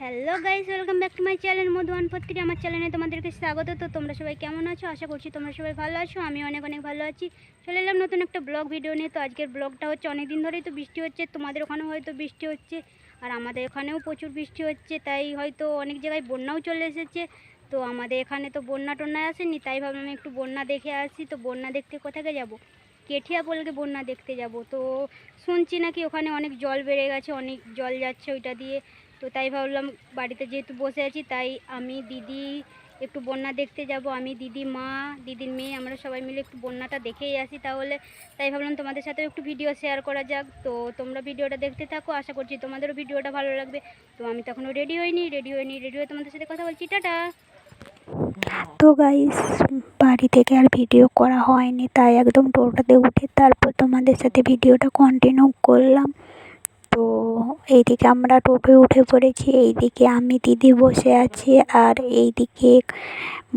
Hello guys, welcome back to my channel Madhu 143। আমার চ্যানেলে তোমাদেরকে স্বাগত। তো তোমরা সবাই কেমন আছো? আশা করছি তোমরা সবাই ভালো আছো। আমি অনেক অনেক ভালো আছি। চলে এলাম নতুন একটা ব্লগ ভিডিও নিয়ে। তো আজকের ব্লগটা হচ্ছে, অনেক দিন ধরেই তো বৃষ্টি হচ্ছে, তোমাদের ওখানেও হয়তো বৃষ্টি হচ্ছে, আর আমাদের এখানেও প্রচুর বৃষ্টি হচ্ছে, তাই হয়তো অনেক জায়গায় বন্যাও চলে এসেছে। তো আমাদের এখানে তো বন্যা টন্যায় আসেনি, তাই ভাবলাম একটু বন্যা দেখে আসি। তো বন্যা দেখতে কোথাকে যাব? কেঠিয়া বলকে বন্যা দেখতে যাব। তো শুনছি নাকি ওখানে অনেক জল বেড়ে গেছে, অনেক জল যাচ্ছে ওইটা দিয়ে। তো তাই ভাবলাম বাড়িতে যেহেতু বসে আছি, তাই আমি দিদি একটু বন্যা দেখতে যাব। আমি, দিদি, মা, দিদির মেয়ে, আমরা সবাই মিলে একটু বন্যাটা দেখেই আসি তাহলে। তাই ভাবলাম তোমাদের সাথে একটু ভিডিও শেয়ার করা যাক। তো তোমরা ভিডিওটা দেখতে থাকো, আশা করছি তোমাদেরও ভিডিওটা ভালো লাগবে। তো আমি তখনও রেডি হয়ে তোমাদের সাথে কথা বলছি। টাটা। তো গাইস, বাড়ি থেকে আর ভিডিও করা হয়নি, তাই একদম টোটোতে উঠে তারপর তোমাদের সাথে ভিডিওটা কন্টিনিউ করলাম। তো এইদিকে আমরা টোটোয় উঠে পড়েছি, এইদিকে আমি, দিদি বসে আছি, আর এইদিকে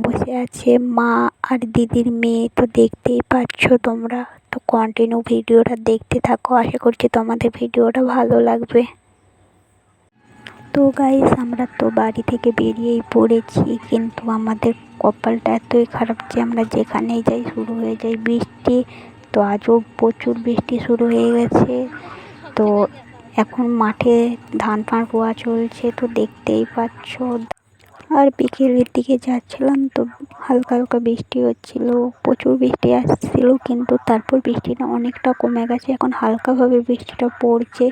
বসে আছে মা আর দিদির মেয়ে। তো দেখতেই পাচ্ছ তোমরা। তো কন্টিনিউ ভিডিওটা দেখতে থাকো, আশা করছি তোমাদের ভিডিওটা ভালো লাগবে। তো গাইস, আমরা তো বাড়ি থেকে বেরিয়েই পড়েছি, কিন্তু আমাদের কপালটা এতই খারাপ যে আমরা যেখানেই যাই শুরু হয়ে যায় বৃষ্টি। তো আজও প্রচুর বৃষ্টি শুরু হয়ে গেছে। তো এখন মাঠে ধান ফান রোয়া চলছে, তো দেখতেই পাচ্ছ। আর বিকেলের দিকে যাচ্ছিলাম, তো হালকা হালকা বৃষ্টি হচ্ছিল, প্রচুর বৃষ্টি আসছিল, কিন্তু তারপর বৃষ্টিটা অনেকটা কমে গেছে, এখন হালকাভাবে বৃষ্টিটা পড়ছে।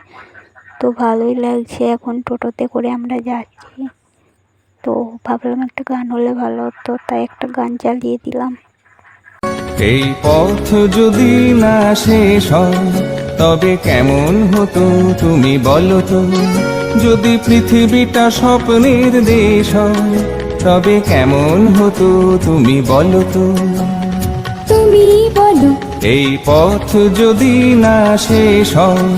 তো ভালোই লাগছে। এখন টোটোতে করে আমরা যাচ্ছি। তো ভাবলাম একটা গান হলে ভালো হতো, তাই একটা গান চালিয়ে দিলাম। এই পথ যদি না শেষ হয় তবে কেমন হতো তুমি বলো তো? যদি পৃথিবীটা স্বপ্নের দেশ হয় তবে কেমন হতো তুমি বলো তো? তুমি বলো। এই পথ যদি না শেষ হয়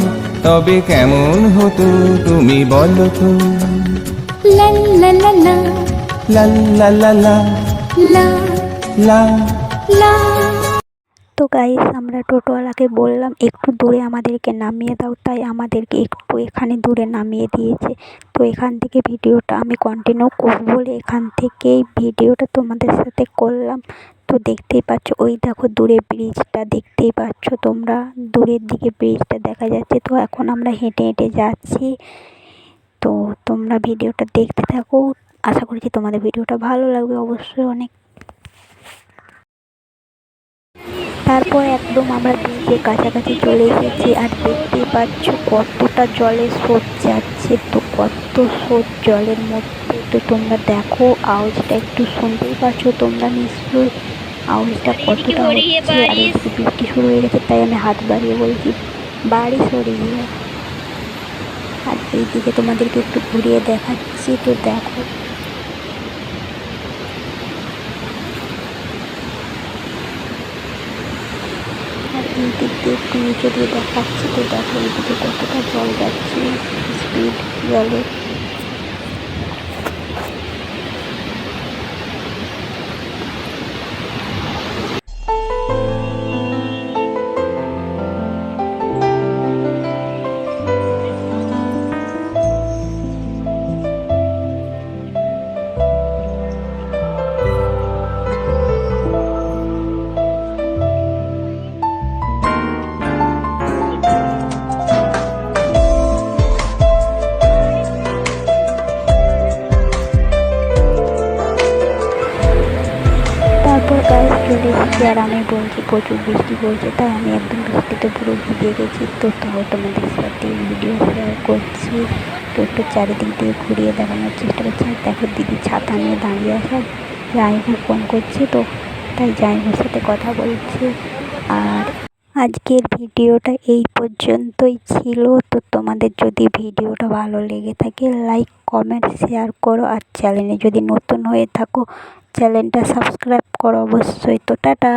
তবে কেমন হতো তুমি বলো তো? লা লা লা লা লা লা লা লা লা লা। লা। তো গাইস, আমরা টোটোওয়ালাকে বললাম একটু দূরে আমাদেরকে নামিয়ে দাও, তাই আমাদেরকে একটু এখানে দূরে নামিয়ে দিয়েছে। তো এখান থেকে ভিডিওটা আমি কন্টিনিউ করব বলে এখান থেকেই ভিডিওটা তোমাদের সাথে করলাম। তো দেখতেই পাচ্ছ, ওই দেখো দূরে ব্রিজটা দেখতেই পাচ্ছ তোমরা, দূরের দিকে ব্রিজটা দেখা যাচ্ছে। তো এখন আমরা হেঁটে হেঁটে যাচ্ছি। তো তোমরা ভিডিওটা দেখতে থাকো, আশা করছি তোমাদের ভিডিওটা ভালো লাগবে অবশ্যই অনেক। তারপর একদম আমরা ব্রিজের কাছাকাছি চলে এসেছি, আর দেখতেই পাচ্ছ কতটা জলের স্রোত যাচ্ছে। তো কত স্রোত জলের মধ্যে, তো তোমরা দেখো আওয়াজটা একটু শুনতেই পাচ্ছ তোমরা নিশ্চয়ই, আওয়াজটা কতটা হচ্ছে। আর এদিকে বৃষ্টি শুরু হয়ে গেছে, তাই আমি হাত বাড়িয়ে বলছি বাড়ি সরিয়ে। আর এইদিকে তোমাদেরকে একটু ঘুরিয়ে দেখাচ্ছি, তো দেখো। আর এই দিক দিয়ে একটু নিচে দিয়ে দেখাচ্ছি, তো দেখো এইদিকে কতটা জল যাচ্ছে, স্পিড জলে। তারপর গায়ে চলে এসেছি, আর আমি বলছি প্রচুর বৃষ্টি পড়ছে, তাই আমি একদম বৃষ্টিতে পুরো ভিজে গেছি। তো তাও তোমাদের সাথে ভিডিও শেয়ার করছি। তো একটু চারিদিক দিয়ে ঘুরিয়ে দেখানোর চেষ্টা করছি। আর দেখো দিদি ছাতা নিয়ে দাঁড়িয়ে আছে, জামাইবাবু ফোন করছে, তো তাই জামাইবাবুর সাথে কথা বলছি। আর আজকের ভিডিওটা এই পর্যন্তই ছিল। তো তোমাদের যদি ভিডিওটা ভালো লেগে থাকে, লাইক, কমেন্ট, শেয়ার করো। আর চ্যানেলে যদি নতুন হয়ে থাকো, চ্যানেলটা সাবস্ক্রাইব করো অবশ্যই। তো টাটা।